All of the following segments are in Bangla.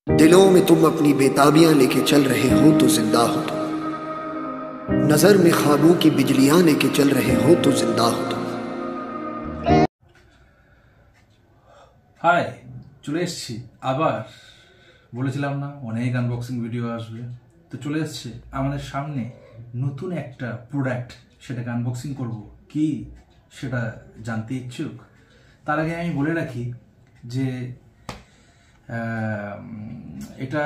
दिलों में तुम अपनी बेताबियां लेके चल रहे हो तो जिंदा हो तुम, नजर में ख्वाबों की बिजलियां लेके चल रहे हो तो जिंदा हो तुम। হাই, চলে এসেছি আবার। বলেছিলাম না অনেক আনবক্সিং ভিডিও আসবে, তো চলে এসেছে আমাদের সামনে নতুন একটা প্রোডাক্ট। সেটাকে আনবক্সিং করব, কি সেটা জানতে ইচ্ছুক? তার আগে আমি বলে রাখি যে এটা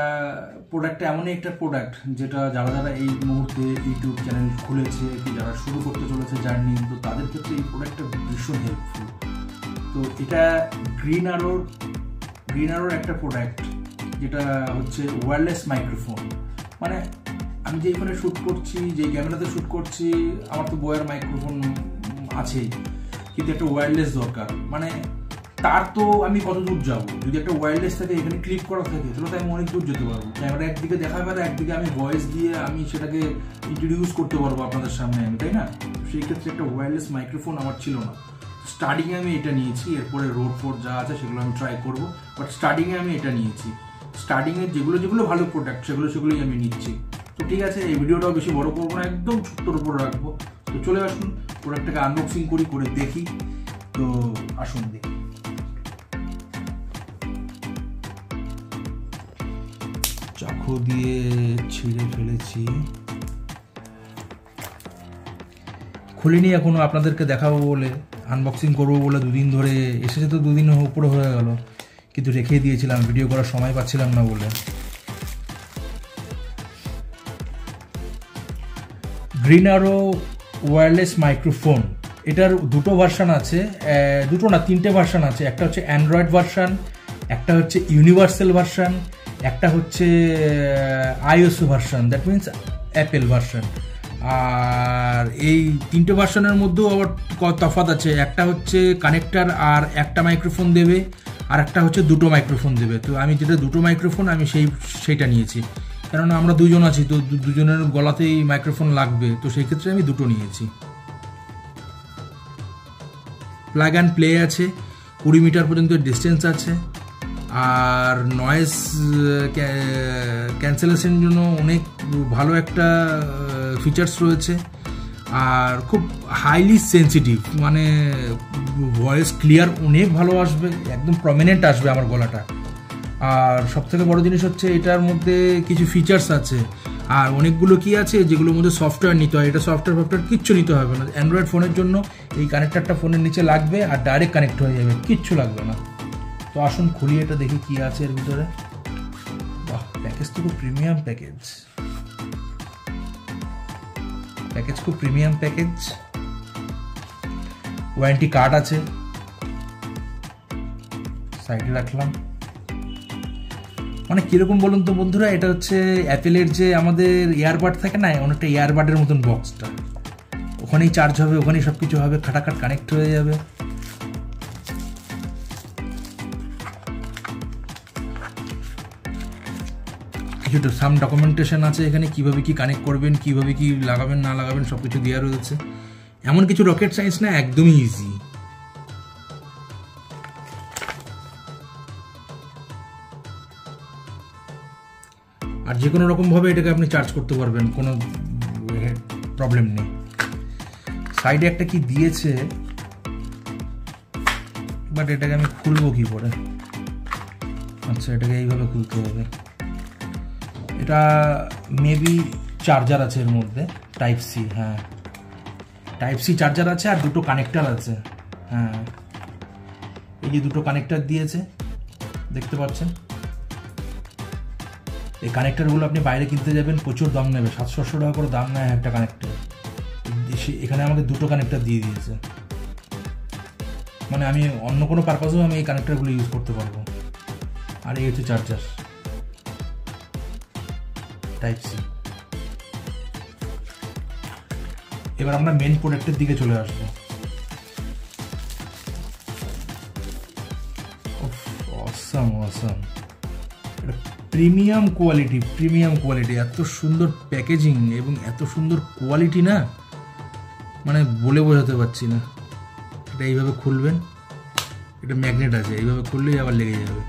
প্রোডাক্টটা এমনই একটা প্রোডাক্ট যেটা যারা যারা এই মুহূর্তে ইউটিউব চ্যানেল খুলেছে কি যারা শুরু করতে চলেছে জার্নি, তো তাদের ক্ষেত্রে এই প্রোডাক্টটা ভীষণ হেল্পফুল। তো এটা গ্রিনারোর একটা প্রোডাক্ট, যেটা হচ্ছে ওয়্যারলেস মাইক্রোফোন। মানে আমি যেই ফোনে শ্যুট করছি, যেই ক্যামেরাতে শ্যুট করছি, আমার তো বয়ার মাইক্রোফোন আছেই, কিন্তু একটা ওয়্যারলেস দরকার। মানে তার তো আমি কত দূর যাবো? যদি একটা ওয়্যারলেস থাকে, এখানে ক্লিক করা থাকে, তাহলে তো আমি অনেক দূর যেতে পারবো। ক্যামেরা একদিকে দেখা পারে, একদিকে আমি ভয়েস দিয়ে আমি সেটাকে ইন্ট্রোডিউস করতে পারবো আপনাদের সামনে, তাই না? সেই ক্ষেত্রে একটা ওয়্যারলেস মাইক্রোফোন আমার ছিল না। স্টার্টিংয়ে আমি এটা নিয়েছি, এরপরে রোড ফোড যা আছে সেগুলো আমি ট্রাই করবো, বাট স্টার্টিংয়ে আমি এটা নিয়েছি। স্টার্টিংয়ে যেগুলো ভালো প্রোডাক্ট সেগুলোই আমি নিচ্ছি। তো ঠিক আছে, এই ভিডিওটাও বেশি বড় করবো না, একদম ছোট্টর উপর রাখবো। তো চলে আসুন, প্রোডাক্টটাকে আনবক্সিং করে দেখি। তো আসুন দেখি। চাকু দিয়ে ছিঁড়ে ফেলেছি, খুলিনি এখনো, আপনাদেরকে দেখাবো বলে, আনবক্সিং করবো বলে দুদিন ধরে এসেছে। তো দুদিন উপরে হয়ে গেল, কিন্তু রেখে দিয়েছিলাম, ভিডিও করার সময় পাচ্ছিলাম না বলে। গ্রিনারো ওয়্যারলেস মাইক্রোফোন, এটার দুটো ভার্সান আছে, দুটো না তিনটে ভার্সান আছে। একটা হচ্ছে অ্যান্ড্রয়েড ভার্সান, একটা হচ্ছে ইউনিভার্সাল ভার্সান, একটা হচ্ছে iOS version, that means Apple version. আর এই তিনটে ভার্সানের মধ্যেও আবার তফাৎ আছে। একটা হচ্ছে কানেক্টার আর একটা মাইক্রোফোন দেবে, আর একটা হচ্ছে দুটো মাইক্রোফোন দেবে। তো আমি যেটা দুটো মাইক্রোফোন, আমি সেইটা নিয়েছি, কেননা আমরা দুজন আছি, তো দুজনের গলাতেই মাইক্রোফোন লাগবে, তো সেই ক্ষেত্রে আমি দুটো নিয়েছি। প্লাগ অ্যান্ড প্লে আছে, 20 মিটার পর্যন্ত ডিস্টেন্স আছে, আর নয়েজ ক্যান্সেলেশনের জন্য অনেক ভালো একটা ফিচার্স রয়েছে, আর খুব হাইলি সেন্সিটিভ, মানে ভয়েস ক্লিয়ার অনেক ভালো আসবে, একদম প্রমিনেন্ট আসবে আমার গলাটা। আর সবথেকে বড় জিনিস হচ্ছে এটার মধ্যে কিছু ফিচার্স আছে, আর অনেকগুলো কি আছে যেগুলোর মধ্যে সফটওয়্যার নিতে হয়। এটা সফটওয়্যার কিচ্ছু নিতে হবে না। অ্যান্ড্রয়েড ফোনের জন্য এই কানেক্টারটা ফোনের নিচে লাগবে আর ডাইরেক্ট কানেক্ট হয়ে যাবে, কিচ্ছু লাগবে না। তো আসুন খুলি, এটা দেখি কি আছে এর ভিতরে। বাহ, প্যাকেজ তো খুব প্রিমিয়াম প্যাকেজ, খুব প্রিমিয়াম প্যাকেজ। ওয়ারেন্টি কার্ড আছে, সাইডে রাখলাম। মানে কিরকম বলুন তো বন্ধুরা, এটা হচ্ছে অ্যাপেলের যে আমাদের ইয়ারবাড থাকে না, অনেকটা ইয়ারবাডের মতন বক্সটা। ওখানেই চার্জ হবে, ওখানেই সব কিছু হবে, খাটাখাট কানেক্ট হয়ে যাবে। কিছু সাম ডকুমেন্টেশন আছে এখানে, কিভাবে কি কানেক্ট করবেন, কিভাবে কি লাগাবেন না লাগাবেন, সব কিছু দেওয়া রয়েছে। এমন কিছু রকেট সায়েন্স না, একদমই ইজি। আর যে কোনো রকমভাবে এটাকে আপনি চার্জ করতে পারবেন, কোনো প্রবলেম নেই। সাইডে একটা কি দিয়েছে, বাট এটাকে আমি খুলবো কি করে? আচ্ছা, এটাকে এইভাবে খুলতে হবে। এটা মেবি চার্জার আছে এর মধ্যে, টাইপ সি। হ্যাঁ, টাইপ সি চার্জার আছে, আর দুটো কানেক্টার আছে। হ্যাঁ, এই যে দুটো কানেক্টার দিয়েছে, দেখতে পাচ্ছেন। এই কানেক্টারগুলো আপনি বাইরে কিনতে যাবেন, প্রচুর দাম নেবে, 700-800 টাকা করে দাম নেয় একটা কানেক্টার। এখানে আমাকে দুটো কানেক্টার দিয়ে দিয়েছে, মানে আমি অন্য কোনো পারপাসেও আমি এই কানেক্টারগুলো ইউজ করতে পারবো। আর এই হচ্ছে চার্জার, টাইপ সি। এবার আমরা মেন প্রোডাক্টের দিকে চলে আসবো। অসাম, প্রিমিয়াম কোয়ালিটি, এত সুন্দর প্যাকেজিং এবং এত সুন্দর কোয়ালিটি না, মানে বলে বোঝাতে পারছি না। এটা এইভাবে খুলবেন, এটা ম্যাগনেট আছে, এইভাবে খুললেই আবার লেগে যাবে।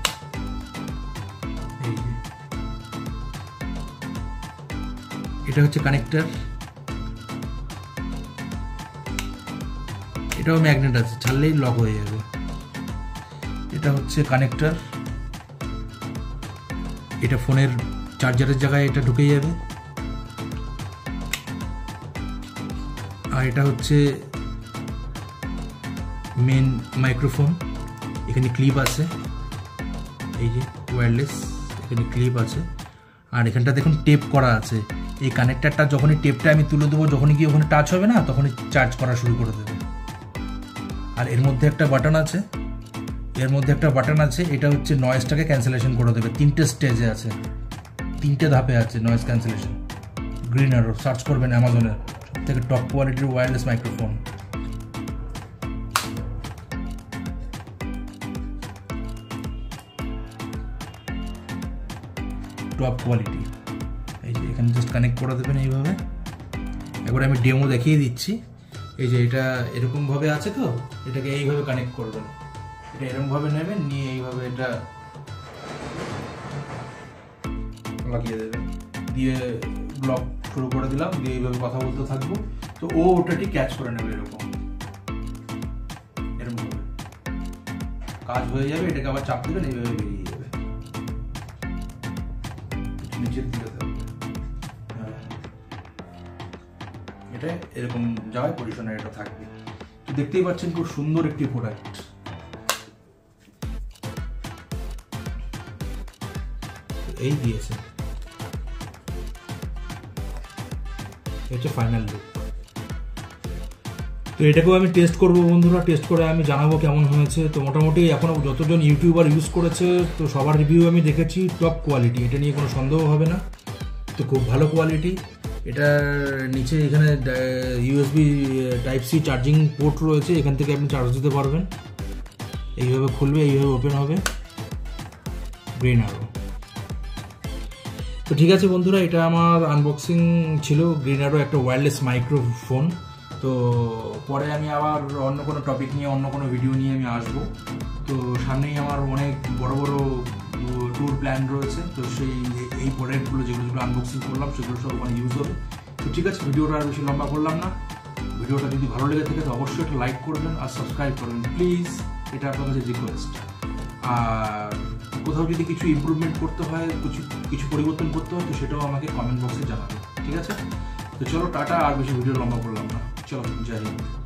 এই যে এটা হচ্ছে কানেক্টর, এটাও ম্যাগনেট আছে, ছাড়লেই লক হয়ে যাবে। এটা হচ্ছে কানেক্টর, এটা ফোনের চার্জারের জায়গায় এটা ঢুকে যাবে। আর এটা হচ্ছে মেন মাইক্রোফোন, এখানে ক্লিপ আছে, এই যে ওয়্যারলেস, এখানে ক্লিপ আছে। আর এখানটা দেখুন টেপ করা আছে, এই কানেক্টারটা যখনই টেপটা আমি তুলে দেবো, যখনই কি ওখানে টাচ হবে না, তখনই চার্জ করা শুরু করে দেবে। আর এর মধ্যে একটা বাটন আছে, এটা হচ্ছে নয়েজটাকে ক্যান্সেলেশন করে দেবে। 3টে স্টেজে আছে, 3টে ধাপে আছে নয়েজ ক্যান্সেলেশন। গ্রিনারো সার্চ করবেন অ্যামাজনে, সবথেকে টপ কোয়ালিটির ওয়্যারলেস মাইক্রোফোন। Top quality. এই যে এখানে জাস্ট কানেক্ট করে দেবেন এইভাবে। একবার আমি ডেমো দেখিয়ে দিচ্ছি। এই যে এটা এরকমভাবে আছে, তো এটাকে এইভাবে কানেক্ট করবেন, এটা এরকমভাবে নেবেন, নিয়ে এইভাবে এটা লাগিয়ে দেবেন, দিয়ে ব্লক শুরু করে দিলাম, দিয়ে এইভাবে কথা বলতে থাকবো। তো ও ওটাটি ক্যাচ করে নেবে, এরকমভাবে কাজ হয়ে যাবে। এটাকে আবার চাপ দেবেন, এইভাবে বেরিয়ে যাবে, নিচের দিকে থাকবে। এটা এরকম জায়গায় পজিশনে এটা থাকবে। তো দেখতেই পাচ্ছেন খুব সুন্দর একটি প্রোডাক্ট। এই দিয়েছে, এটা ফাইনাল লুক। তো এটাকেও আমি টেস্ট করবো বন্ধুরা, টেস্ট করে আমি জানাবো কেমন হয়েছে। তো মোটামুটি এখনও যতজন ইউটিউবার ইউজ করেছে, তো সবার রিভিউ আমি দেখেছি টপ কোয়ালিটি, এটা নিয়ে কোনো সন্দেহ হবে না। তো খুব ভালো কোয়ালিটি। এটার নিচে এখানে USB type C charging port রয়েছে, এখান থেকে আপনি চার্জ দিতে পারবেন। এইভাবে খুলবে, এইভাবে ওপেন হবে। গ্রেনারো। তো ঠিক আছে বন্ধুরা, এটা আমার আনবক্সিং ছিল গ্রেনারো একটা ওয়্যারলেস মাইক্রোফোন। তো পরে আমি আবার অন্য কোনো টপিক নিয়ে, অন্য কোনো ভিডিও নিয়ে আমি আসবো। তো সামনেই আমার অনেক বড় বড় ট্যুর প্ল্যান রয়েছে। তো এই প্রোডাক্টগুলো যেগুলো আনবক্সিং করলাম, সেগুলো সব ওখানে ইউজ হবে। তো ঠিক আছে, ভিডিওটা আর বেশি লম্বা করলাম না। ভিডিওটা যদি ভালো লেগে থাকে তো অবশ্যই একটা লাইক করবেন আর সাবস্ক্রাইব করবেন প্লিজ, এটা আপনার কাছে রিকোয়েস্ট। আর কোথাও যদি কিছু ইমপ্রুভমেন্ট করতে হয়, কিছু পরিবর্তন করতে হয়, তো সেটাও আমাকে কমেন্ট বক্সে জানাবেন, ঠিক আছে? তো চলো টাটা, আর বেশি ভিডিও লম্বা করলাম না, চলো জয় হিন্দ।